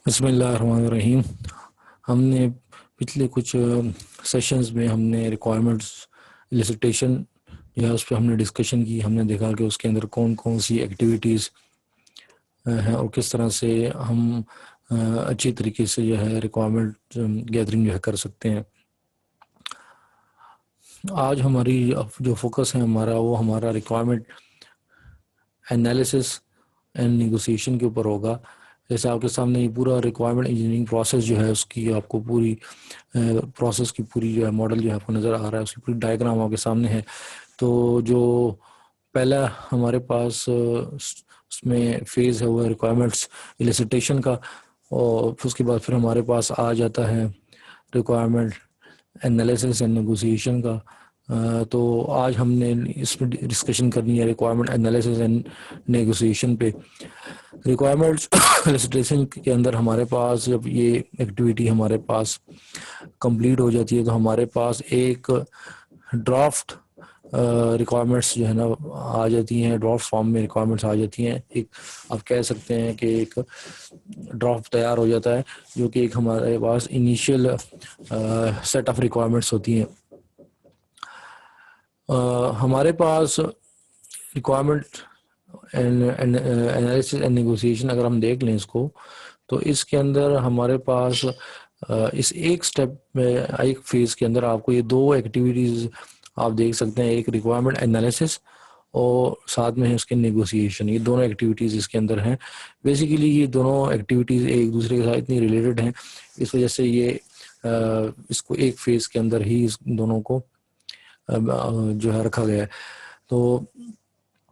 बिस्मिल्लाहिर्रहमानिर्रहीम। हमने पिछले कुछ सेशंस में हमने रिक्वायरमेंट्स एलिसिटेशन जो है उस पर हमने डिस्कशन की। हमने देखा कि उसके अंदर कौन कौन सी एक्टिविटीज़ हैं और किस तरह से हम अच्छी तरीके से जो है रिक्वायरमेंट गैदरिंग जो है कर सकते हैं। आज हमारी जो फोकस है हमारा वो हमारा रिक्वायरमेंट एनालिसिस एंड नेगोशिएशन के ऊपर होगा। जैसे आपके सामने ये पूरा रिक्वायरमेंट इंजीनियरिंग प्रोसेस जो है उसकी आपको पूरी प्रोसेस की पूरी जो है मॉडल जो है आपको नज़र आ रहा है, उसकी पूरी डायग्राम आपके सामने है। तो जो पहला हमारे पास उसमें फेज़ है वो रिक्वायरमेंट्स एलिसिटेशन का, और फिर उसके बाद फिर हमारे पास आ जाता है रिक्वायरमेंट एनालिसिस एंड नेगोशिएशन का। तो आज हमने इसमें डिस्कशन करनी है रिक्वायरमेंट एनालिसिस एंड नेगोशिएशन पे। रिक्वायरमेंट्स एलिसिटेशन के अंदर हमारे पास जब ये एक्टिविटी हमारे पास कंप्लीट हो जाती है तो हमारे पास एक ड्राफ्ट रिक्वायरमेंट्स जो है ना आ जाती हैं, ड्राफ्ट फॉर्म में रिक्वायरमेंट्स आ जाती हैं। एक आप कह सकते हैं कि एक ड्राफ्ट तैयार हो जाता है जो कि एक हमारे पास इनिशियल सेट ऑफ रिक्वायरमेंट्स होती हैं। हमारे पास रिक्वायरमेंट एनालिसिस एंड नेगोशिएशन अगर हम देख लें इसको, तो इसके अंदर हमारे पास इस एक स्टेप में एक फेज़ के अंदर आपको ये दो एक्टिविटीज़ आप देख सकते हैं, एक रिक्वायरमेंट एनालिसिस और साथ में है उसके नेगोशिएशन। ये दोनों एक्टिविटीज़ इसके अंदर हैं। बेसिकली ये दोनों एक्टिविटीज़ एक दूसरे के साथ इतनी रिलेटेड हैं, इस वजह से ये इसको एक फेज़ के अंदर ही इस दोनों को जो है रखा गया है। तो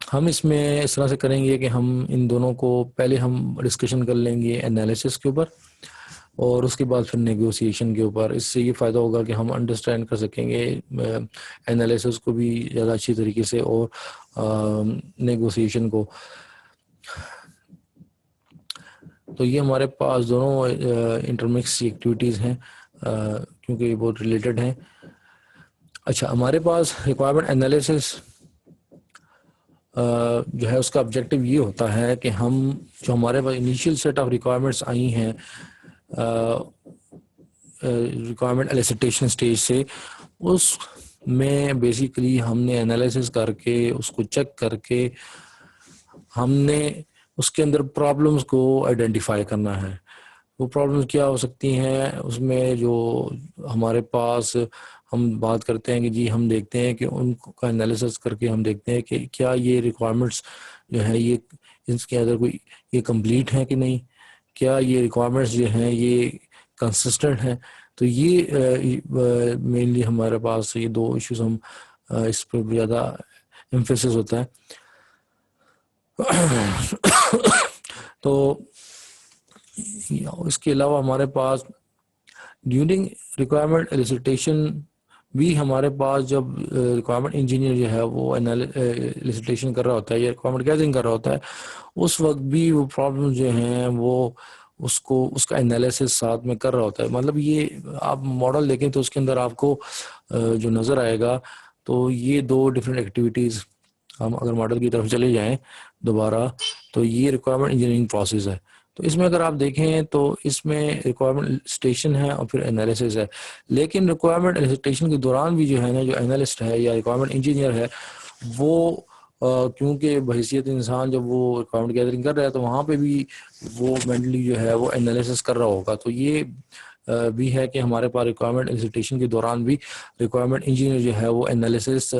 हम इसमें इस तरह से करेंगे कि हम इन दोनों को पहले हम डिस्कशन कर लेंगे एनालिसिस के ऊपर और उसके बाद फिर नेगोशिएशन के ऊपर। इससे ये फ़ायदा होगा कि हम अंडरस्टैंड कर सकेंगे एनालिसिस को भी ज़्यादा अच्छी तरीके से और नेगोशिएशन को। तो ये हमारे पास दोनों इंटरमिक्स एक्टिविटीज़ हैं क्योंकि ये बहुत रिलेटेड हैं। अच्छा, हमारे पास रिक्वायरमेंट एनालिसिस जो है उसका ऑब्जेक्टिव ये होता है कि हम जो हमारे पास इनिशियल सेट ऑफ रिक्वायरमेंट्स आई हैं रिक्वायरमेंट एलिसिटेशन स्टेज से, उसमें बेसिकली हमने एनालिसिस करके उसको चेक करके हमने उसके अंदर प्रॉब्लम्स को आइडेंटिफाई करना है। वो प्रॉब्लम्स क्या हो सकती हैं उसमें, जो हमारे पास हम बात करते हैं कि जी हम देखते हैं कि उनका एनालिसिस करके हम देखते हैं कि क्या ये रिक्वायरमेंट्स जो है ये इसके अंदर कोई ये कंप्लीट है कि नहीं, क्या ये रिक्वायरमेंट्स जो हैं ये कंसिस्टेंट हैं। तो ये मेनली हमारे पास ये दो इश्यूज हम इस पर ज़्यादा एम्फेसिस होता है। तो इसके अलावा हमारे पास ड्यूरिंग रिक्वायरमेंट एलिसिटेशन भी हमारे पास जब रिक्वायरमेंट इंजीनियर जो है वो एलिसिटेशन कर रहा होता है या रिक्वायरमेंट गैदरिंग कर रहा होता है, उस वक्त भी वो प्रॉब्लम जो हैं वो उसको उसका एनालिसिस साथ में कर रहा होता है। मतलब ये आप मॉडल देखें तो उसके अंदर आपको जो नज़र आएगा, तो ये दो डिफरेंट एक्टिविटीज़ हम अगर मॉडल की तरफ चले जाएं दोबारा, तो ये रिक्वायरमेंट इंजीनियरिंग प्रोसेस है। तो इसमें अगर आप देखें तो इसमें रिक्वायरमेंट स्टेशन है और फिर एनालिसिस है। लेकिन रिक्वायरमेंट एलिसिटेशन के दौरान भी जो है ना, जो एनालिस्ट है या रिक्वायरमेंट इंजीनियर है वो क्योंकि बहैसियत इंसान जब वो रिक्वायरमेंट गैदरिंग कर रहा है तो वहाँ पे भी वो मेंटली जो है वो एनालिसिस कर रहा होगा। तो ये भी है कि हमारे पास रिक्वायरमेंट एलिसिटेशन के दौरान भी रिक्वायरमेंट इंजीनियर जो है वो एनालिसिस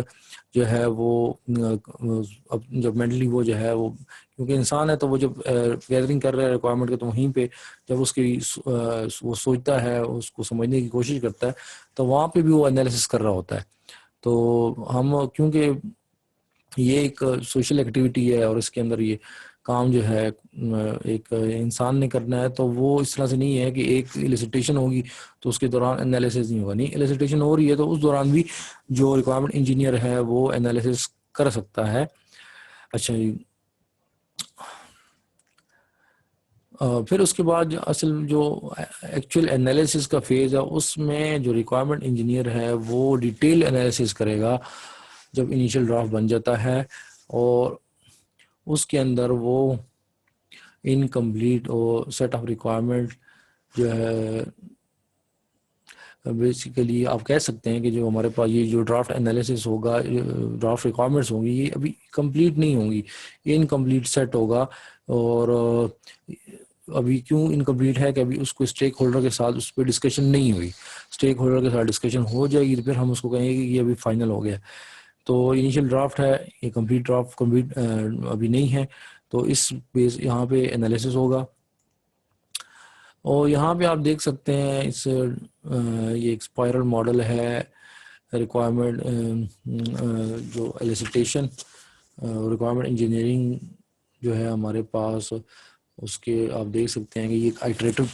जो है वो अब जब मेंटली वो जो है वो क्योंकि इंसान है तो वो जब गैदरिंग कर रहा है रिक्वायरमेंट के, तो वहीं पे जब उसकी वो सोचता है, उसको समझने की कोशिश करता है, तो वहाँ पे भी वो एनालिसिस कर रहा होता है। तो हम क्योंकि ये एक सोशल एक्टिविटी है और इसके अंदर ये काम जो है एक इंसान ने करना है, तो वो इस तरह से नहीं है कि एक एलिसिटेशन होगी तो उसके दौरान एनालिसिस नहीं होगा। नहीं, एलिसिटेशन हो रही है तो उस दौरान भी जो रिक्वायरमेंट इंजीनियर है वो एनालिसिस कर सकता है। अच्छा जी, फिर उसके बाद असल जो एक्चुअल एनालिसिस का फेज़ है उसमें जो रिक्वायरमेंट इंजीनियर है वो डिटेल एनालिसिस करेगा जब इनिशियल ड्राफ्ट बन जाता है, और उसके अंदर वो इनकम्प्लीट और सेट ऑफ रिक्वायरमेंट जो है बेसिकली आप कह सकते हैं कि जो हमारे पास ये जो ड्राफ्ट एनालिसिस होगा, ड्राफ्ट रिक्वायरमेंट्स होंगी, ये अभी कंप्लीट नहीं होंगी, ये इनकम्प्लीट सेट होगा। और अभी क्यों इनकम्प्लीट है कि अभी उसको स्टेक होल्डर के साथ उस पर डिस्कशन नहीं हुई। स्टेक होल्डर के साथ डिस्कशन हो जाएगी तो फिर हम उसको कहेंगे कि ये अभी फाइनल हो गया। तो इनिशियल ड्राफ्ट है, ये कंप्लीट ड्राफ्ट कंप्लीट अभी नहीं है, तो इस बेस यहाँ पे एनालिसिस होगा। और यहाँ पे आप देख सकते हैं इस ये एक स्पाइरल मॉडल है रिक्वायरमेंट जो एलिसिटेशन रिक्वायरमेंट इंजीनियरिंग जो है हमारे पास, उसके आप देख सकते हैं कि ये एक आइटरेटिव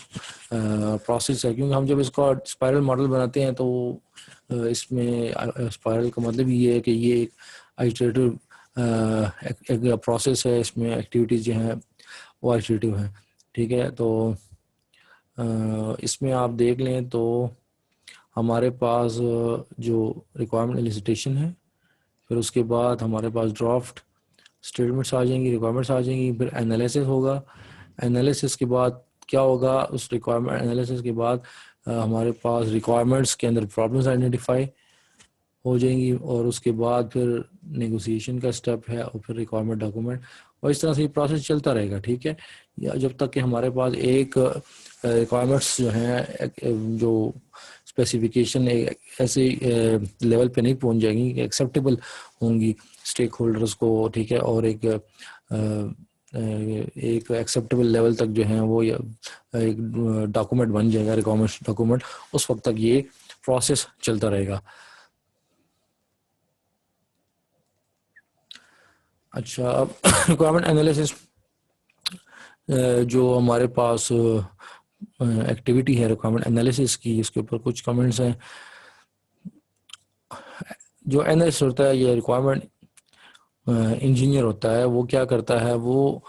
प्रोसेस है, क्योंकि हम जब इसका स्पाइरल मॉडल बनाते हैं तो इसमें स्पाइरल का मतलब ये है कि ये एक आइटरेटिव एक प्रोसेस है, इसमें एक्टिविटीज़ जो हैं वो आइटरेटिव हैं। ठीक है, तो इसमें आप देख लें तो हमारे पास जो रिक्वायरमेंट एलिसिटेशन है, फिर उसके बाद हमारे पास ड्राफ्ट स्टेटमेंट्स आ जाएंगी, रिक्वायरमेंट्स आ जाएंगी, फिर एनालिसिस होगा। एनालिसिस के बाद क्या होगा, उस रिक्वायरमेंट एनालिसिस के बाद हमारे पास रिक्वायरमेंट्स के अंदर प्रॉब्लम्स आइडेंटिफाई हो जाएंगी, और उसके बाद फिर नेगोशिएशन का स्टेप है, और फिर रिक्वायरमेंट डॉक्यूमेंट, और इस तरह से ये प्रोसेस चलता रहेगा। ठीक है, या जब तक कि हमारे पास एक रिक्वायरमेंट्स जो हैं जो स्पेसिफिकेशन ऐसे लेवल पे नहीं पहुंच जाएंगी कि एक्सेप्टेबल होंगी स्टेक होल्डर्स को। ठीक है, और एक एक्सेप्टेबल लेवल तक जो है वो एक डॉक्यूमेंट बन जाएगा, रिक्वायरमेंट डॉक्यूमेंट, उस वक्त तक ये प्रोसेस चलता रहेगा। अच्छा, अब रिक्वायरमेंट एनालिसिस जो हमारे पास एक्टिविटी है रिक्वायरमेंट एनालिसिस की, इसके ऊपर कुछ कमेंट्स हैं। जो एनालिस्ट होता है, ये रिक्वायरमेंट इंजीनियर होता है, वो क्या करता है, वो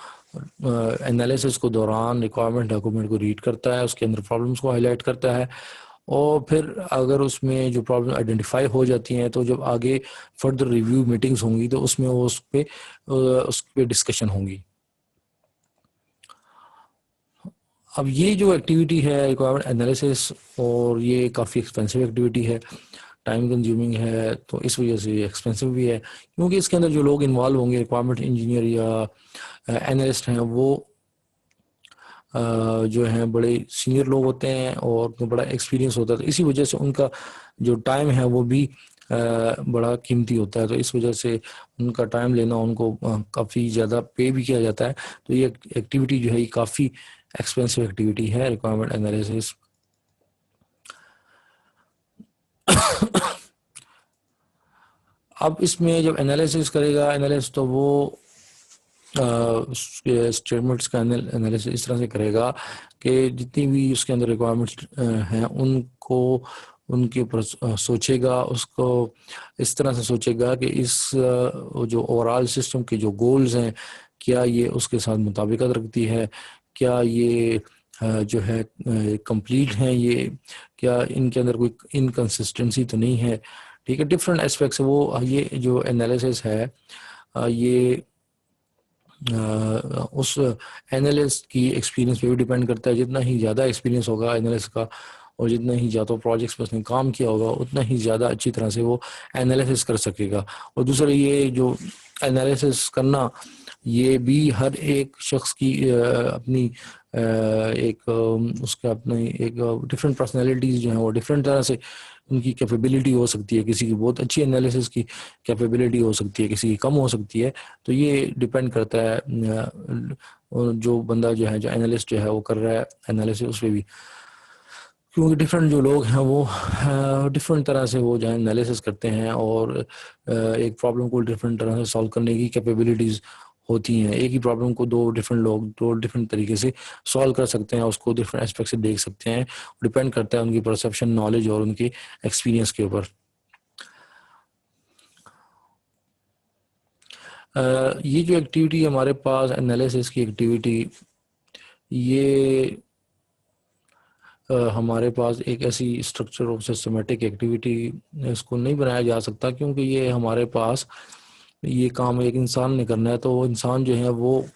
एनालिसिस को दौरान रिक्वायरमेंट डॉक्यूमेंट को रीड करता है, उसके अंदर प्रॉब्लम्स को हाईलाइट करता है, और फिर अगर उसमें जो प्रॉब्लम आइडेंटिफाई हो जाती हैं तो जब आगे फर्दर रिव्यू मीटिंग्स होंगी तो उसमें वो उस पर डिस्कशन होंगी। अब ये जो एक्टिविटी है रिक्वायरमेंट एनालिसिस, और ये काफ़ी एक्सपेंसिव एक्टिविटी है, टाइम कंज्यूमिंग है, तो इस वजह से एक्सपेंसिव भी है, क्योंकि इसके अंदर जो लोग इन्वॉल्व होंगे रिक्वायरमेंट इंजीनियर या एनालिस्ट हैं, वो जो हैं बड़े सीनियर लोग होते हैं और तो बड़ा एक्सपीरियंस होता है, तो इसी वजह से उनका जो टाइम है वो भी बड़ा कीमती होता है, तो इस वजह से उनका टाइम लेना, उनको काफ़ी ज़्यादा पे भी किया जाता है। तो ये एक्टिविटी जो है ये काफ़ी एक्सपेंसिव एक्टिविटी है रिक्वायरमेंट एनालिसिस। अब इसमें जब एनालिसिस करेगा एनालिस्ट, तो वो स्टेटमेंट्स का एनालिसिस इस तरह से करेगा कि जितनी भी उसके अंदर रिक्वायरमेंट्स हैं उनको उनके ऊपर सोचेगा, उसको इस तरह से सोचेगा कि इस जो ओवरऑल सिस्टम के जो गोल्स हैं, क्या ये उसके साथ मुताबिकत रखती है, क्या ये जो है कंप्लीट हैं, ये क्या इनके अंदर कोई इनकन्सिस्टेंसी तो नहीं है। ठीक है, डिफरेंट एस्पेक्ट्स वो ये जो एनालिसिस है ये उस एनालिस्ट की एक्सपीरियंस पे भी डिपेंड करता है। जितना ही ज़्यादा एक्सपीरियंस होगा एनालिस्ट का, और जितना ही ज़्यादा प्रोजेक्ट्स पे उसने काम किया होगा, उतना ही ज़्यादा अच्छी तरह से वो एनालिसिस कर सकेगा। और दूसरा ये जो एनालिसिस करना, ये भी हर एक शख्स की अपनी एक उसका अपनी एक डिफरेंट पर्सनैलिटीज़ जो हैं वो डिफरेंट तरह से उनकी कैपेबिलिटी हो सकती है। किसी की बहुत अच्छी एनालिसिस की कैपेबिलिटी हो सकती है, किसी की कम हो सकती है। तो ये डिपेंड करता है जो बंदा जो है, जो एनालिस्ट जो है वो कर रहा है एनालिसिस, उस पर भी, क्योंकि डिफरेंट जो लोग हैं वो डिफरेंट तरह से वो जो है एनालिसिस करते हैं, और एक प्रॉब्लम को डिफरेंट तरह से सॉल्व करने की कैपेबिलिटीज़ होती हैं। एक ही प्रॉब्लम को दो डिफरेंट लोग दो डिफरेंट तरीके से सॉल्व कर सकते हैं, उसको डिफरेंट एस्पेक्ट से देख सकते हैं। डिपेंड करता है उनकी परसेप्शन, नॉलेज और उनकी एक्सपीरियंस के ऊपर। ये जो एक्टिविटी हमारे पास एनालिसिस की एक्टिविटी, ये हमारे पास एक ऐसी स्ट्रक्चर ऑफ सिस्टमेटिक एक्टिविटी इसको नहीं बनाया जा सकता, क्योंकि ये हमारे पास ये काम एक इंसान ने करना है। तो वो इंसान जो है वो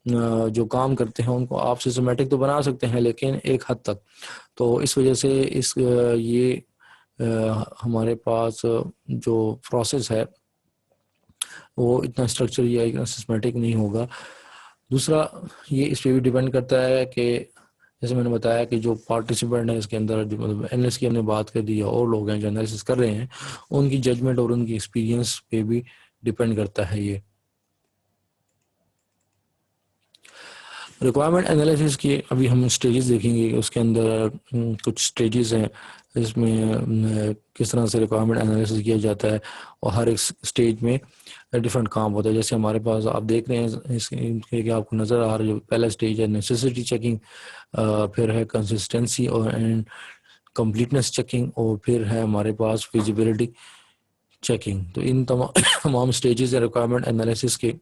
जो काम करते हैं उनको आप सिस्टमेटिक तो बना सकते हैं लेकिन एक हद तक। तो इस वजह से ये हमारे पास जो प्रोसेस है वो इतना स्ट्रक्चर या इतना सिस्टमेटिक नहीं होगा। दूसरा ये इस पे भी डिपेंड करता है कि जैसे मैंने बताया कि जो पार्टिसिपेंट है इसके अंदर, जो मतलब एनालिस्ट की हमने बात कर दी, और लोग हैं जो एनालिसिस कर रहे हैं, उनकी जजमेंट और उनकी एक्सपीरियंस पे भी डिपेंड करता है ये। रिक्वायरमेंट एनालिसिस की अभी हम स्टेजेस देखेंगे। उसके अंदर कुछ स्टेजेस हैं इसमें किस तरह से रिक्वायरमेंट एनालिसिस किया जाता है, और हर एक स्टेज में डिफरेंट काम होता है। जैसे हमारे पास आप देख रहे हैं इसके कि आपको नज़र आ रहा है, जो पहला स्टेज है नेसेसिटी चेकिंग, फिर है कंसिस्टेंसी और एंड कंप्लीटनेस चेकिंग, और फिर है हमारे पास फिजिबिलिटी चेकिंग। तो इन तमाम स्टेजेस है रिक्वायरमेंट एनालिसिस के।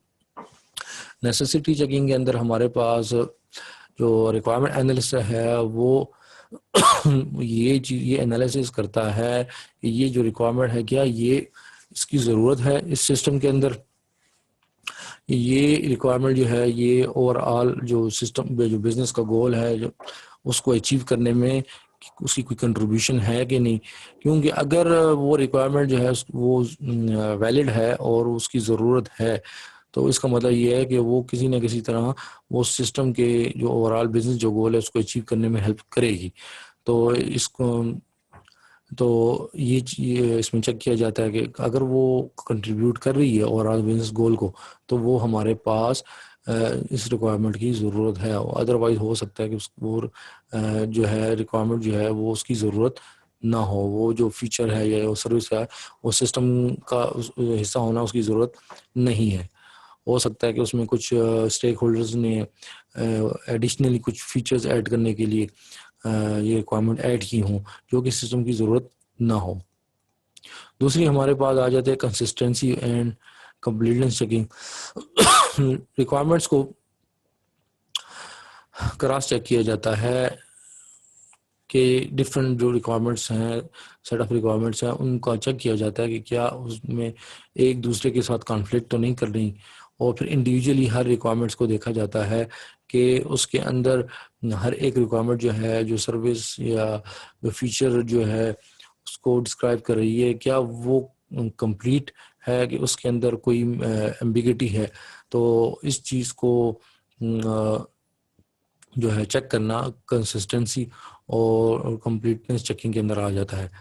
नेसेसिटी चेकिंग के अंदर हमारे पास जो रिक्वायरमेंट एनालिस्ट है वो ये एनालिसिस करता है कि ये जो रिक्वायरमेंट है क्या ये इसकी ज़रूरत है इस सिस्टम के अंदर, ये रिक्वायरमेंट जो है ये ओवरऑल जो सिस्टम जो बिजनेस का गोल है जो उसको अचीव करने में उसकी कोई कंट्रीब्यूशन है कि नहीं। क्योंकि अगर वो रिक्वायरमेंट जो है वो वैलिड है और उसकी ज़रूरत है, तो इसका मतलब ये है कि वो किसी न किसी तरह वो सिस्टम के जो ओवरऑल बिजनेस जो गोल है उसको अचीव करने में हेल्प करेगी। तो ये इसमें चेक किया जाता है कि अगर वो कंट्रीब्यूट कर रही है ओवरऑल बिजनेस गोल को, तो वो हमारे पास इस रिक्वायरमेंट की ज़रूरत है। अदरवाइज हो सकता है कि वो जो है रिक्वायरमेंट जो है वो उसकी ज़रूरत ना हो, वो जो फीचर है या वो सर्विस है वो सिस्टम का हिस्सा होना उसकी ज़रूरत नहीं है। हो सकता है कि उसमें कुछ स्टेक होल्डर्स ने एडिशनली कुछ फीचर्स ऐड करने के लिए ये रिक्वायरमेंट ऐड की हों जो कि सिस्टम की ज़रूरत ना हो। दूसरी हमारे पास आ जाते हैं consistency and completeness checking. Requirements को क्रॉस चेक किया जाता है कि डिफरेंट जो रिक्वायरमेंट्स हैं, सेट ऑफ रिक्वायरमेंट्स हैं, उनका चेक किया जाता है कि क्या उसमें एक दूसरे के साथ कॉन्फ्लिक्ट तो नहीं कर रही। और फिर इंडिविजुअली हर रिक्वायरमेंट्स को देखा जाता है कि उसके अंदर हर एक रिक्वायरमेंट जो है जो सर्विस या जो फीचर जो है उसको डिस्क्राइब कर रही है क्या वो कंप्लीट है कि उसके अंदर कोई एम्बिगिटी है। तो इस चीज़ को जो है चेक करना कंसिस्टेंसी और कंप्लीटनेस चेकिंग के अंदर आ जाता है।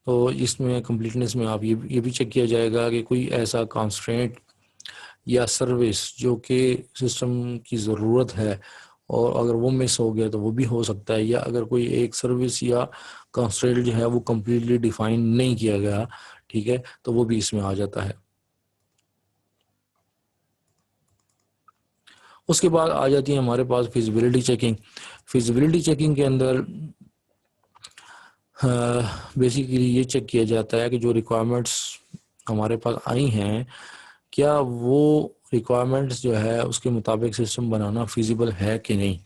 तो इसमें कंप्लीटनेस में आप ये भी चेक किया जाएगा कि कोई ऐसा कॉन्स्ट्रेंट या सर्विस जो कि सिस्टम की ज़रूरत है और अगर वो मिस हो गया तो वो भी हो सकता है, या अगर कोई एक सर्विस या कॉन्स्ट्रेंट जो है वो कम्प्लीटली डिफाइन नहीं किया गया, ठीक है, तो वो भी इसमें आ जाता है। उसके बाद आ जाती है हमारे पास फिजिबिलिटी चेकिंग। फिजिबिलिटी चेकिंग के अंदर बेसिकली ये चेक किया जाता है कि जो रिक्वायरमेंट्स हमारे पास आई हैं क्या वो रिक्वायरमेंट्स जो है उसके मुताबिक सिस्टम बनाना फिजिबल है कि नहीं।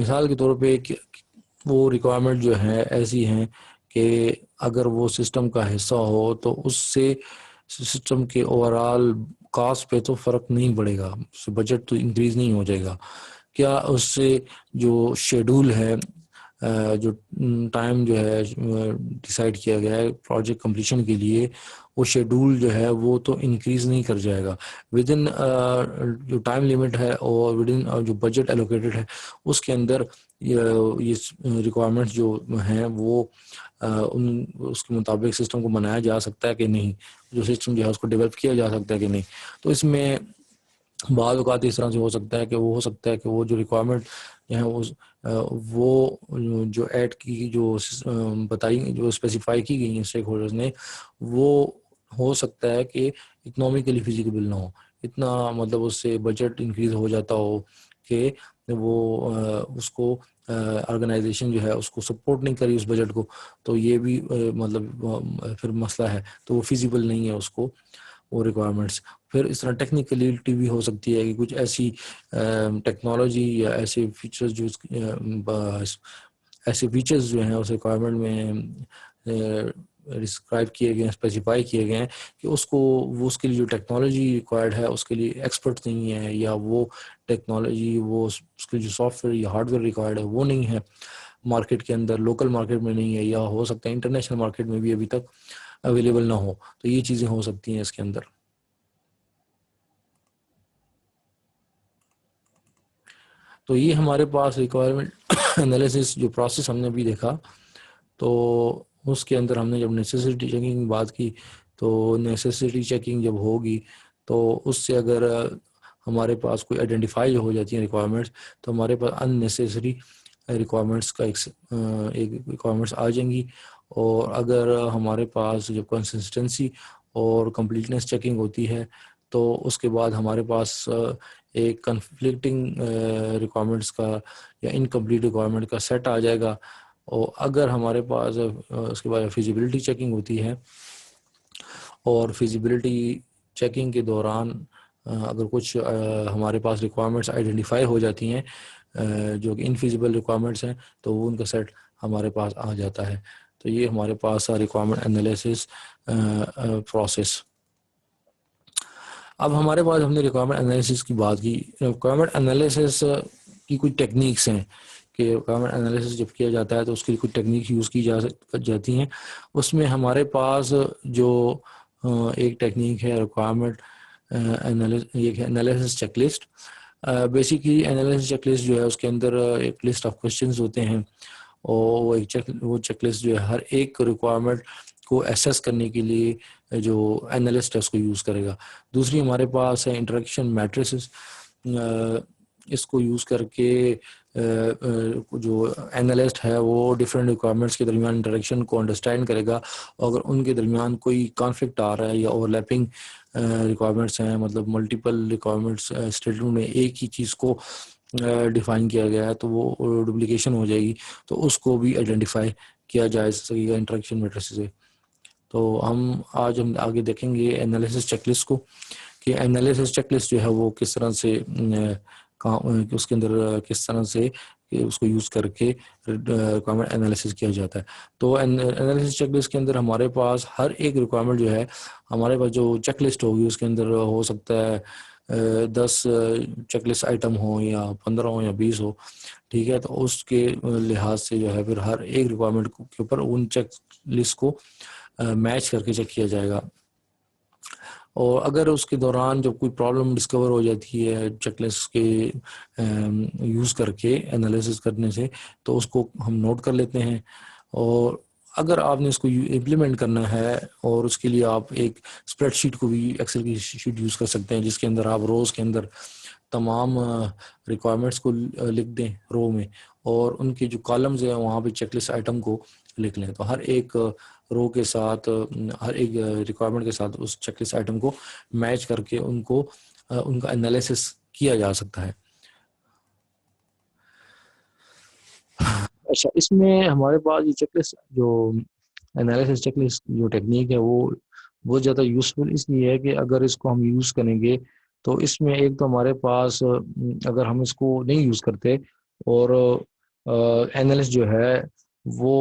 मिसाल के तौर पे वो रिक्वायरमेंट जो है ऐसी हैं कि अगर वो सिस्टम का हिस्सा हो तो उससे सिस्टम के ओवरऑल कॉस्ट पे तो फ़र्क नहीं पड़ेगा, बजट तो इंक्रीज नहीं हो जाएगा। क्या उससे जो शेड्यूल है जो टाइम जो है डिसाइड किया गया है प्रोजेक्ट कंप्लीशन के लिए, वो शेड्यूल जो है वो तो इंक्रीज नहीं कर जाएगा विद इन जो टाइम लिमिट है और विद इन जो बजट एलोकेटेड है उसके अंदर ये रिक्वायरमेंट्स जो हैं वो उन उसके मुताबिक सिस्टम को बनाया जा सकता है कि नहीं, जो सिस्टम जो है उसको डेवलप किया जा सकता है कि नहीं। तो इसमें बाद औक़ात इस तरह से हो सकता है कि वो जो रिक्वायरमेंट जो है वो जो ऐड की जो बताई जो स्पेसिफाई की गई हैं स्टेक होल्डर्स ने, वो हो सकता है कि इकोनॉमिकली फिजिबल ना हो, इतना मतलब उससे बजट इंक्रीज हो जाता हो कि वो उसको ऑर्गेनाइजेशन जो है उसको सपोर्ट नहीं करी उस बजट को, तो ये भी मतलब फिर मसला है, तो वो फिजिबल नहीं है उसको वो रिक्वायरमेंट्स। फिर इस तरह टेक्निकलिटी भी हो सकती है कि कुछ ऐसी टेक्नोलॉजी या ऐसे फीचर्स जो हैं उस रिक्वायरमेंट में डिस्क्राइब किए गए हैं, स्पेसिफाई किए गए हैं कि उसको वो उसके लिए जो टेक्नोलॉजी रिक्वायर्ड है उसके लिए एक्सपर्ट नहीं है, या वो टेक्नोलॉजी वो उसके जो सॉफ्टवेयर या हार्डवेयर रिक्वायर्ड है वो नहीं है मार्केट के अंदर, लोकल मार्केट में नहीं है, या हो सकता है इंटरनेशनल मार्केट में भी अभी तक अवेलेबल ना हो। तो ये चीज़ें हो सकती हैं इसके अंदर। तो ये हमारे पास रिक्वायरमेंट एनालिसिस जो प्रोसेस हमने अभी देखा, तो उसके अंदर हमने जब नेसेसिटी चेकिंग की बात की, तो नेसेसिटी चेकिंग जब होगी तो उससे अगर हमारे पास कोई आइडेंटिफाई हो जाती है रिक्वायरमेंट्स, तो हमारे पास अननेसेसरी रिक्वायरमेंट्स का एक रिक्वायरमेंट्स आ जाएंगी। और अगर हमारे पास जब कंसिस्टेंसी और कंप्लीटनेस चेकिंग होती है, तो उसके बाद हमारे पास एक कन्फ्लिक्टिंग रिक्वायरमेंट्स का या इनकम्प्लीट रिक्वायरमेंट का सेट आ जाएगा। और अगर हमारे पास उसके बाद फिजिबिलिटी चेकिंग होती है, और फिजिबिलिटी चेकिंग के दौरान अगर कुछ हमारे पास रिक्वायरमेंट्स आइडेंटिफाई हो जाती हैं जो कि इनफिजिबल रिक्वायरमेंट्स हैं, तो वो उनका सेट हमारे पास आ जाता है। तो ये हमारे पास रिक्वायरमेंट एनालिसिस प्रोसेस। अब हमारे पास हमने रिक्वायरमेंट एनालिसिस की बात की। रिक्वायरमेंट एनालिसिस की कुछ टेक्निक्स हैं कि रिक्वायरमेंट एनालिसिस जब किया जाता है तो उसकी कुछ टेक्निक यूज़ की जाती हैं। उसमें हमारे पास जो एक टेक्निक है requirement analysis checklist. Basically analysis checklist जो है उसके अंदर एक लिस्ट ऑफ क्वेश्चंस होते हैं, और वो चेकलिस्ट जो है हर एक रिक्वायरमेंट को एसेस करने के लिए जो एनालिस्ट है उसको यूज़ करेगा। दूसरी हमारे पास है इंटरेक्शन मैट्रिसेस। इसको यूज़ करके जो एनालिस्ट है वो डिफरेंट रिक्वायरमेंट्स के दरमियान इंटरेक्शन को अंडरस्टैंड करेगा। अगर उनके दरमियान कोई कॉन्फ्लिक्ट आ रहा है या ओवरलैपिंग रिक्वायरमेंट्स हैं, मतलब मल्टीपल रिक्वायरमेंट्स स्टेटमेंट में एक ही चीज़ को डिफाइन किया गया है, तो वो डुप्लीकेशन हो जाएगी, तो उसको भी आइडेंटिफाई किया जा सकेगा इंटरेक्शन मैट्रिसेस से। तो हम आगे देखेंगे एनालिसिस चेकलिस्ट को, कि एनालिसिस चेकलिस्ट जो है वो किस तरह से उसके अंदर किस तरह से कि उसको यूज़ करके रिक्वायरमेंट एनालिसिस किया जाता है। तो एनालिसिस चेकलिस्ट के अंदर हमारे पास हर एक रिक्वायरमेंट जो है, हमारे पास जो चेकलिस्ट होगी उसके अंदर हो सकता है 10 चेकलिस्ट आइटम हो या 15 हो या 20 हो, ठीक है। तो उसके लिहाज से जो है फिर हर एक रिक्वायरमेंट के ऊपर उन चेक लिस्ट को मैच करके चेक किया जाएगा। और अगर उसके दौरान जब कोई प्रॉब्लम डिस्कवर हो जाती है चेकलिस्ट के यूज़ करके एनालिसिस करने से, तो उसको हम नोट कर लेते हैं। और अगर आपने इसको इम्प्लीमेंट करना है, और उसके लिए आप एक स्प्रेडशीट को भी, एक्सेल की शीट यूज़ कर सकते हैं, जिसके अंदर आप रोज़ के अंदर तमाम रिक्वायरमेंट्स को लिख दें रो में, और उनके जो कॉलम्स हैं वहाँ पे चेकलिस्ट आइटम को लिख लें। तो हर एक रो के साथ, हर एक रिक्वायरमेंट के साथ उस चेकलिस्ट आइटम को मैच करके उनको उनका एनालिसिस किया जा सकता है। अच्छा, इसमें हमारे पास ये चेकलिस्ट जो एनालिसिस चेकलिस्ट जो टेक्निक है वो बहुत ज़्यादा यूज़फुल इसलिए है कि अगर इसको हम यूज़ करेंगे तो इसमें एक तो हमारे पास अगर हम इसको नहीं यूज़ करते, और एनालिस्ट जो है वो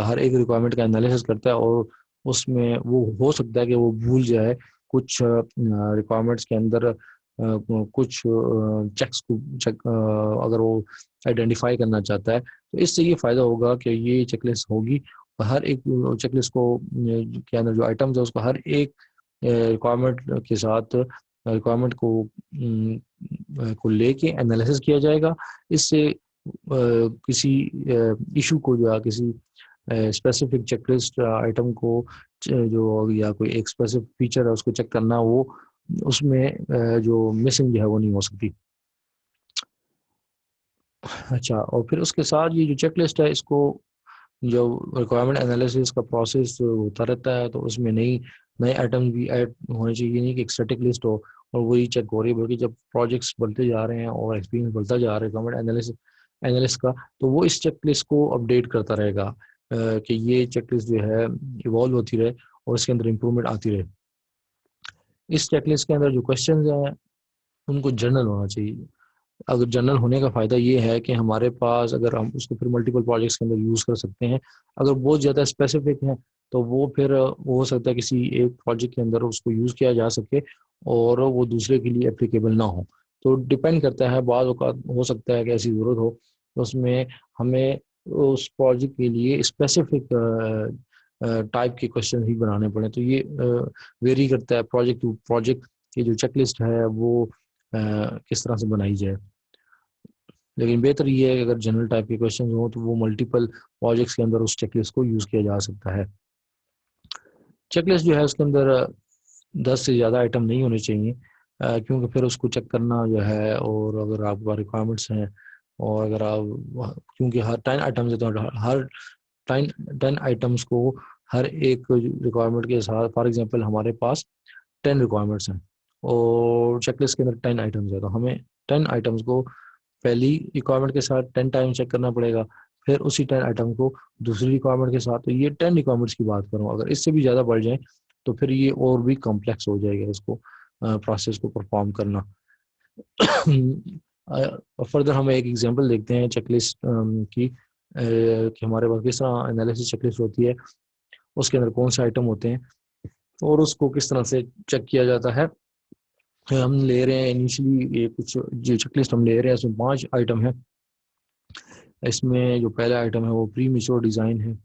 हर एक रिक्वायरमेंट का एनालिसिस करता है, और उसमें वो हो सकता है कि वो भूल जाए कुछ रिक्वायरमेंट्स के अंदर कुछ चेक्स को चेक अगर वो आइडेंटिफाई करना चाहता है, तो इससे ये फ़ायदा होगा कि ये चेकलिस्ट होगी, और हर एक चेकलिस्ट को के अंदर जो आइटम्स है उसको हर एक रिक्वायरमेंट के साथ रिक्वायरमेंट को लेके एनालिसिस किया जाएगा। इससे किसी इशू को या किसी स्पेसिफिक चेकलिस्ट आइटम को जो या कोई एक स्पेसिफिक फीचर है उसको चेक करना, वो उसमें जो मिसिंग जो है वो नहीं हो सकती। अच्छा, और फिर उसके साथ ये जो चेकलिस्ट है, इसको जो रिक्वायरमेंट एनालिसिस का प्रोसेस होता रहता है, तो उसमें नई नए आइटम भी ऐड होने चाहिए, नहीं कि एक स्टैटिक लिस्ट हो और वही चेक हो रही है, बल्कि जब प्रोजेक्ट्स बढ़ते जा रहे हैं और एक्सपीरियंस बढ़ता जा रहा है रिक्वायरमेंट एनालिस्ट का, तो वो इस चेक लिस्ट को अपडेट करता रहेगा कि ये चेक लिस्ट जो है इवॉल्व होती रहे और इसके अंदर इम्प्रूवमेंट आती रहे। इस चेक लिस्ट के अंदर जो क्वेश्चन हैं उनको जर्नल होना चाहिए। अगर जनरल होने का फ़ायदा ये है कि हमारे पास अगर हम उसको फिर मल्टीपल प्रोजेक्ट्स के अंदर यूज़ कर सकते हैं। अगर बहुत ज़्यादा स्पेसिफिक हैं तो वो फिर हो सकता है किसी एक प्रोजेक्ट के अंदर उसको यूज़ किया जा सके और वो दूसरे के लिए एप्लीकेबल ना हो। तो डिपेंड करता है, बाद औक़ात हो सकता है कि ऐसी ज़रूरत हो तो उसमें हमें उस प्रोजेक्ट के लिए स्पेसिफिक टाइप के क्वेश्चन ही बनाने पड़े। तो ये वेरी करता है प्रोजेक्ट टू प्रोजेक्ट की जो चेकलिस्ट है वो किस तरह से बनाई जाए। लेकिन बेहतर ये है कि अगर जनरल टाइप के क्वेश्चन हो तो वो मल्टीपल प्रोजेक्ट्स के अंदर उस चेकलिस्ट को यूज़ किया जा सकता है। चेकलिस्ट जो है उसके अंदर 10 से ज़्यादा आइटम नहीं होने चाहिए, क्योंकि फिर उसको चेक करना जो है, और अगर आपका रिक्वायरमेंट्स हैं और अगर आप, क्योंकि हर 10 आइटम्स है तो हर 10 आइटम्स को हर एक रिक्वायरमेंट के साथ, फॉर एग्जांपल हमारे पास 10 रिक्वायरमेंट्स हैं और चेकलिस्ट के अंदर 10 आइटम्स है, तो हमें 10 आइटम्स को पहली रिक्वायरमेंट के साथ 10 टाइम चेक करना पड़ेगा, फिर उसी 10 आइटम को दूसरी रिक्वायरमेंट के साथ। तो ये 10 रिक्वायरमेंट्स की बात करूँ, अगर इससे भी ज़्यादा बढ़ जाए तो फिर ये और भी कॉम्प्लेक्स हो जाएगा इसको प्रोसेस को परफॉर्म करना। फर्दर हम एक एग्जांपल देखते हैं चेकलिस्ट की, कि हमारे पास किस तरह एनालिसिस चेकलिस्ट होती है, उसके अंदर कौन से आइटम होते हैं और उसको किस तरह से चेक किया जाता है। हम ले रहे हैं इनिशियली ये कुछ जो चेकलिस्ट हम ले रहे हैं इसमें 5 आइटम है। इसमें जो पहला आइटम है वो प्री मेच्योर डिज़ाइन है,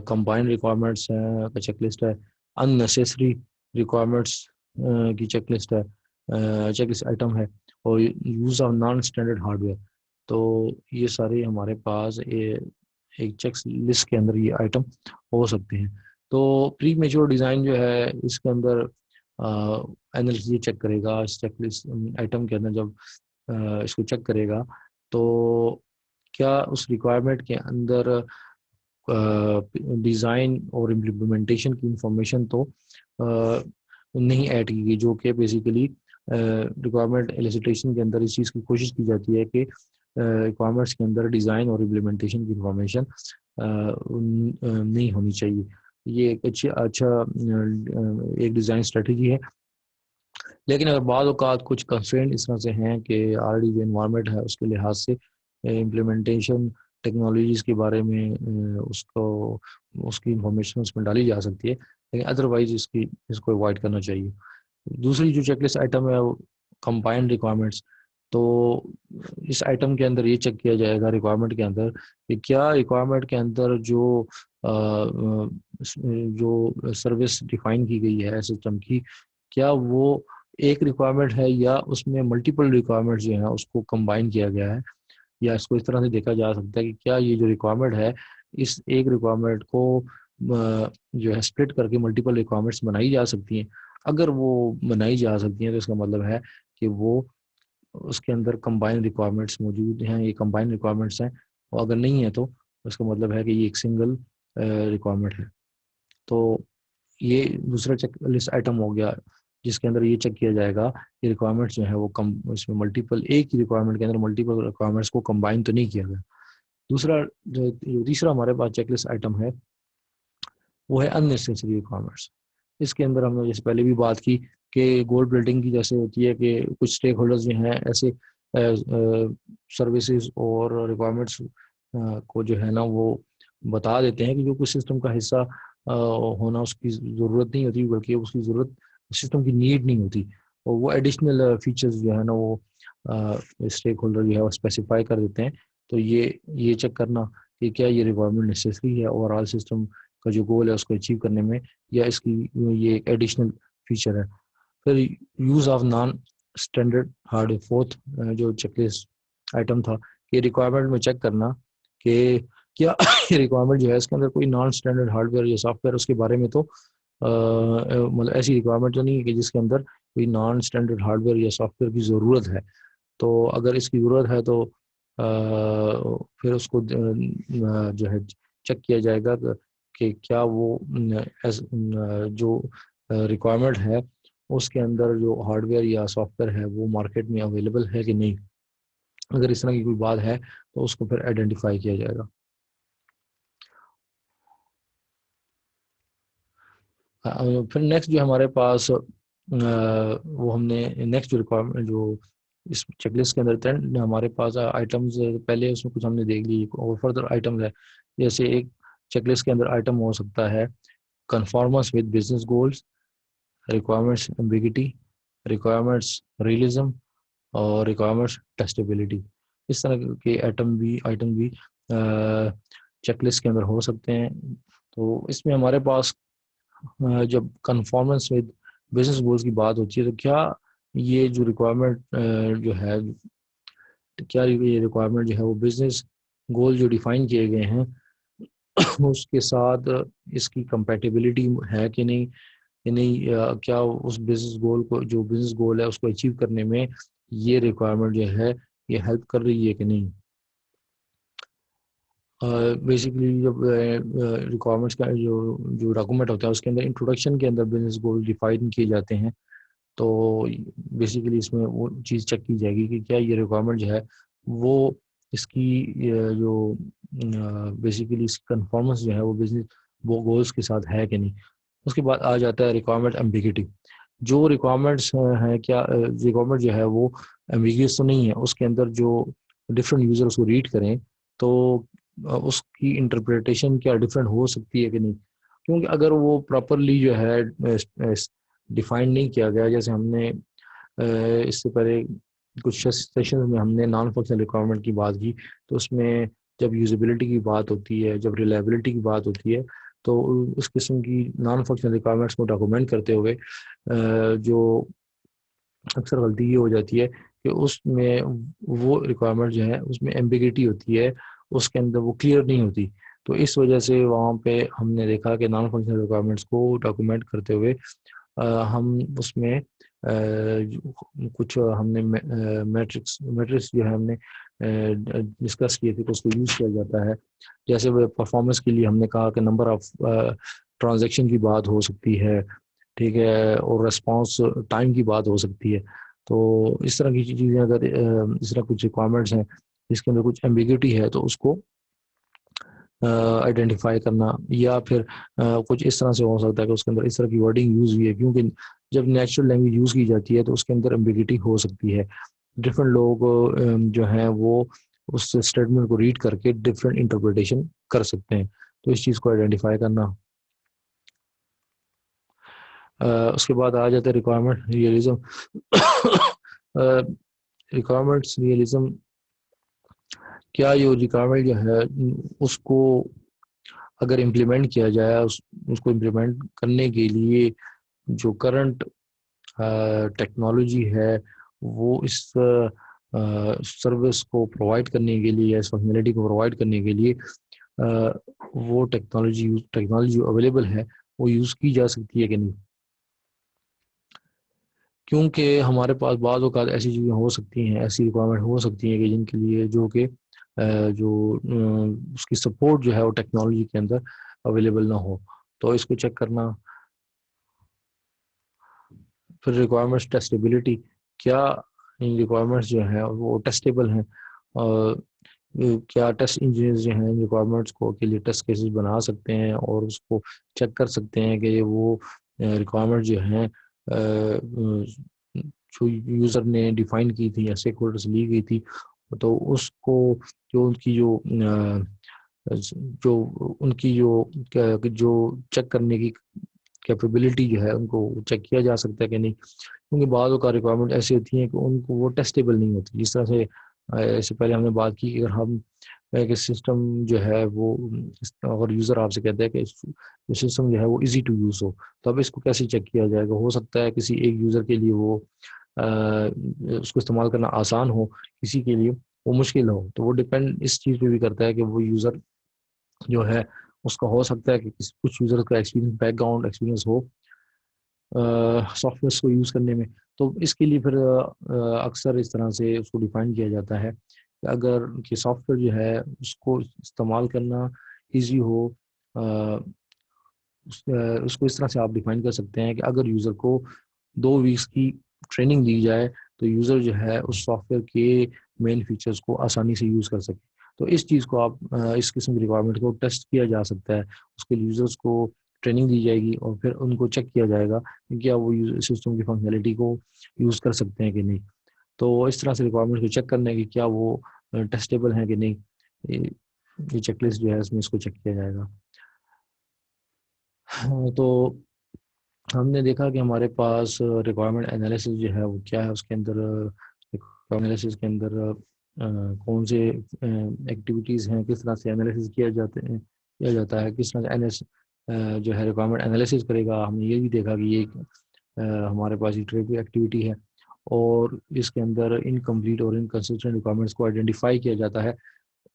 कंबाइंड रिक्वायरमेंट्स है का चेकलिस्ट है, अननेसेसरी रिक्वायरमेंट्स की चेकलिस्ट है, चेकलिस्ट आइटम है, और use of non standard hardware. तो ये सारे हमारे पास एक चेक लिस्ट के अंदर ये आइटम हो सकते हैं। तो प्री मेच्योर डिज़ाइन जो है इसके अंदर एनालिस्ट ये चेक करेगा इस चेकलिस्ट आइटम के अंदर, जब इसको चेक करेगा तो क्या उस रिक्वायरमेंट के अंदर डिज़ाइन और इम्प्लीमेंटेशन की इंफॉर्मेशन तो नहीं ऐड की गई, जो कि बेसिकली रिक्वायरमेंट एलिसिटेशन के अंदर इस चीज़ की कोशिश की जाती है कि रिक्वायरमेंट्स के अंदर डिज़ाइन और इम्प्लीमेंटेशन की इंफॉर्मेशन नहीं होनी चाहिए। ये एक एक डिज़ाइन स्ट्रेटजी है। लेकिन अगर बाद औक़ात कुछ कंस्ट्रेंट इस तरह से हैं कि ऑलरेडी जो एनवायरनमेंट है उसके लिहाज से इम्प्लीमेंटेशन टेक्नोलॉजीज़ के बारे में उसको उसकी इंफॉर्मेशन उसमें डाली जा सकती है, लेकिन अदरवाइज़ इसको अवॉइड करना चाहिए। दूसरी जो चेकलिस्ट आइटम है वो कंबाइंड रिक्वायरमेंट्स। तो इस आइटम के अंदर ये चेक किया जाएगा रिक्वायरमेंट के अंदर कि क्या रिक्वायरमेंट के अंदर जो सर्विस डिफाइन की गई है सिस्टम की, क्या वो एक रिक्वायरमेंट है या उसमें मल्टीपल रिक्वायरमेंट्स जो हैं उसको कंबाइन किया गया है। या इसको इस तरह से देखा जा सकता है कि क्या ये जो रिक्वायरमेंट है इस एक रिक्वायरमेंट को जो है स्प्लिट करके मल्टीपल रिक्वायरमेंट्स बनाई जा सकती हैं। अगर वो बनाई जा सकती हैं तो इसका मतलब है कि वो उसके अंदर कंबाइन रिक्वायरमेंट्स मौजूद हैं, ये कंबाइन रिक्वायरमेंट्स हैं, और अगर नहीं है तो उसका मतलब है कि ये एक सिंगल रिक्वायरमेंट है। तो ये दूसरा चेक लिस्ट आइटम हो गया जिसके अंदर ये चेक किया जाएगा कि रिक्वायरमेंट्स जो है वो कम, इसमें मल्टीपल, एक ही रिक्वायरमेंट के अंदर मल्टीपल रिक्वायरमेंट्स को कंबाइन तो नहीं किया गया। दूसरा जो तीसरा हमारे पास चेकलिस्ट आइटम है वो है अननेसेसरी रिक्वायरमेंट्स। इसके अंदर हमने जैसे पहले भी बात की कि गोल बिल्डिंग की जैसे होती है कि कुछ स्टेक होल्डर्स जो हैं ऐसे सर्विसेज और रिक्वायरमेंट्स को जो है ना वो बता देते हैं कि जो कुछ सिस्टम का हिस्सा होना उसकी ज़रूरत नहीं होती, बल्कि उसकी ज़रूरत सिस्टम की नीड नहीं होती, और वो एडिशनल फीचर्स जो है ना वो स्टेक होल्डर जो है वो स्पेसिफाई कर देते हैं। तो ये चेक करना कि क्या ये रिक्वायरमेंट नेसेसरी है ओवरऑल सिस्टम का जो गोल है उसको अचीव करने में, या इसकी ये एक एडिशनल फीचर है। फिर use of non standard hardware, fourth जो चेकलिस्ट आइटम था कि रिक्वायरमेंट में चेक करना कि क्या ये रिक्वायरमेंट जो है इसके अंदर कोई नॉन स्टैंडर्ड हार्डवेयर या सॉफ्टवेयर उसके बारे में तो मतलब ऐसी रिक्वायरमेंट तो नहीं है कि जिसके अंदर कोई नॉन स्टैंडर्ड हार्डवेयर या सॉफ्टवेयर की ज़रूरत है। तो अगर इसकी ज़रूरत है तो फिर उसको जो है चेक किया जाएगा कि क्या वो जो रिक्वायरमेंट है उसके अंदर जो हार्डवेयर या सॉफ्टवेयर है वो मार्केट में अवेलेबल है कि नहीं। अगर इस तरह की कोई बात है तो उसको फिर आइडेंटिफाई किया जाएगा। फिर नेक्स्ट जो हमारे पास वो हमने नेक्स्ट जो रिक्वायरमेंट जो इस चेकलिस्ट के अंदर 10 हमारे पास आइटम्स पहले उसमें कुछ हमने देख ली और फर्दर आइटम्स है। जैसे एक चेकलिस्ट के अंदर आइटम हो सकता है conformance with business goals, requirements ambiguity, requirements realism और रिक्वायरमेंट्स टेस्टेबिलिटी। इस तरह के आइटम भी चेकलिस्ट के अंदर हो सकते हैं। तो इसमें हमारे पास जब कन्फॉर्मेंस विद बिजनेस गोल्स की बात होती है तो क्या ये जो रिक्वायरमेंट जो है, क्या ये रिक्वायरमेंट जो है वो बिजनेस गोल जो डिफाइन किए गए हैं उसके साथ इसकी कंपैटिबिलिटी है कि नहीं, क्या उस बिजनेस गोल को, जो बिजनेस गोल है उसको अचीव करने में ये रिक्वायरमेंट जो है ये हेल्प कर रही है कि नहीं। बेसिकली जब रिक्वायरमेंट्स का जो जो डॉक्यूमेंट होता है उसके अंदर इंट्रोडक्शन के अंदर बिजनेस गोल डिफाइन किए जाते हैं, तो बेसिकली इसमें वो चीज़ चेक की जाएगी कि क्या ये रिक्वायरमेंट जो है वो इसकी जो बेसिकली इसकी कन्फॉर्मेंस जो है वो बिजनेस वो गोल्स के साथ है कि नहीं। उसके बाद आ जाता है रिक्वायरमेंट एम्बिगिटी। जो रिक्वायरमेंट्स हैं, क्या रिक्वायरमेंट जो है वो एम्बिगियस तो नहीं है, उसके अंदर जो डिफरेंट यूज़र उसको रीड करें तो उसकी इंटरप्रिटेशन क्या डिफरेंट हो सकती है कि नहीं। क्योंकि अगर वो प्रॉपरली जो है डिफाइन नहीं किया गया, जैसे हमने इससे पहले कुछ सेशन में हमने नॉन फंक्शनल रिक्वायरमेंट की बात की, तो उसमें जब यूजेबिलिटी की बात होती है, जब रिलायबिलिटी की बात होती है, तो उस किस्म की नॉन फंक्शनल रिक्वायरमेंट्स को डॉक्यूमेंट करते हुए जो अक्सर गलती ये हो जाती है कि उसमें वो रिक्वायरमेंट जो है उसमें एम्बिगिटी होती है, उसके अंदर वो क्लियर नहीं होती। तो इस वजह से वहाँ पे हमने देखा कि नॉन फंक्शनल रिक्वायरमेंट्स को डॉक्यूमेंट करते हुए हम उसमें कुछ हमने मैट्रिक्स मैट्रिक्स जो है हमने डिस्कस किए थे, तो उसको यूज़ किया जाता है। जैसे वो परफॉर्मेंस के लिए हमने कहा कि नंबर ऑफ ट्रांजैक्शन की बात हो सकती है, ठीक है, और रेस्पॉन्स टाइम की बात हो सकती है। तो इस तरह की चीज़ें अगर इस तरह कुछ रिक्वायरमेंट्स हैं जिसके अंदर कुछ एम्बिग्यूटी है तो उसको आइडेंटिफाई करना, या फिर कुछ इस तरह से हो सकता है कि उसके अंदर इस तरह की वर्डिंग यूज़ हुई है, क्योंकि जब नेचुरल लैंग्वेज यूज़ की जाती है तो उसके अंदर एम्बिग्यूटी हो सकती है। डिफरेंट लोग जो हैं वो उस स्टेटमेंट को रीड करके डिफरेंट इंटरप्रिटेशन कर सकते हैं, तो इस चीज़ को आइडेंटिफाई करना। उसके बाद आ जाता है रिक्वायरमेंट रियलिज्म। रिक्वायरमेंट्स रियलिज्म, क्या ये रिक्वायरमेंट जो है उसको अगर इम्प्लीमेंट किया जाए, उसको इम्प्लीमेंट करने के लिए जो करंट टेक्नोलॉजी है वो इस सर्विस को प्रोवाइड करने के लिए या इस फंक्शनलिटी को प्रोवाइड करने के लिए वो टेक्नोलॉजी जो अवेलेबल है वो यूज़ की जा सकती है कि नहीं। क्योंकि हमारे पास बाद औक़ात ऐसी चीज़ें हो सकती हैं, ऐसी रिक्वायरमेंट हो सकती हैं कि जिनके लिए जो कि उसकी सपोर्ट जो है वो टेक्नोलॉजी के अंदर अवेलेबल ना हो, तो इसको चेक करना। फिर रिक्वायरमेंट्स टेस्टेबिलिटी, क्या इन रिक्वायरमेंट्स जो हैं वो टेस्टेबल हैं, और क्या टेस्ट इंजीनियर्स जो हैं इन रिक्वायरमेंट्स को के लिए टेस्ट केसेस बना सकते हैं और उसको चेक कर सकते हैं कि वो रिक्वायरमेंट जो हैं जो यूज़र ने डिफाइन की थी या स्टेक होल्डर से ली गई थी, तो उसको जो उनकी जो उनकी जो चेक करने की कैपेबिलिटी जो है उनको चेक किया जा सकता है कि नहीं। क्योंकि बाद का रिक्वायरमेंट ऐसी होती हैं कि उनको वो टेस्टेबल नहीं होती। जिस तरह से इससे पहले हमने बात की कि अगर हम एक सिस्टम जो है वो अगर यूज़र आपसे कहता है कि सिस्टम जो है वो इजी टू यूज़ हो, तो अब इसको कैसे चेक किया जाएगा। हो सकता है किसी एक यूज़र के लिए वो उसको इस्तेमाल करना आसान हो, किसी के लिए वो मुश्किल हो। तो वो डिपेंड इस चीज़ पे भी करता है कि वो यूज़र जो है उसका हो सकता है कि कुछ यूज़र का एक्सपीरियंस बैकग्राउंड एक्सपीरियंस हो सॉफ्टवेयर को यूज़ करने में। तो इसके लिए फिर अक्सर इस तरह से उसको डिफाइन किया जाता है कि अगर कि सॉफ्टवेयर जो है उसको इस्तेमाल करना ईजी हो, अ, उसको इस तरह से आप डिफाइन कर सकते हैं कि अगर यूज़र को 2 वीक्स की ट्रेनिंग दी जाए तो यूज़र जो है उस सॉफ्टवेयर के मेन फीचर्स को आसानी से यूज़ कर सके। तो इस चीज़ को आप इस किस्म की रिक्वायरमेंट को टेस्ट किया जा सकता है। उसके लिए यूज़र्स को ट्रेनिंग दी जाएगी और फिर उनको चेक किया जाएगा कि क्या वो सिस्टम की फंक्शनैलिटी को यूज़ कर सकते हैं कि नहीं। तो इस तरह से रिक्वायरमेंट को चेक करने की क्या वो टेस्टेबल हैं कि नहीं, ये चेकलिस्ट जो है इसमें इसको चेक किया जाएगा। हाँ, तो हमने देखा कि हमारे पास रिक्वायरमेंट एनालिसिस जो है वो क्या है, उसके अंदर रिक्वायरमेंट एनालिसिस के अंदर कौन से एक्टिविटीज़ हैं, किस तरह से एनालिसिस किया जाता है, किस तरह से जो है रिक्वायरमेंट एनालिसिस करेगा। हमने ये भी देखा कि ये हमारे पास इटरेटिव एक्टिविटी है, और इसके अंदर इनकम्प्लीट और इनकन्सिस्टेंट रिक्वायरमेंट्स को आइडेंटिफाई किया जाता है,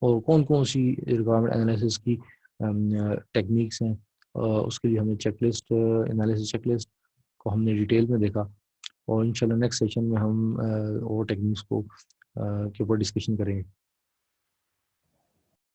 और कौन कौन सी रिक्वायरमेंट एनालिसिस की टेक्निक्स हैं। उसके लिए हमने चेकलिस्ट, एनालिसिस चेकलिस्ट को हमने डिटेल में देखा, और इंशाल्लाह नेक्स्ट सेशन में हम और टेक्निक्स को के ऊपर डिस्कशन करेंगे।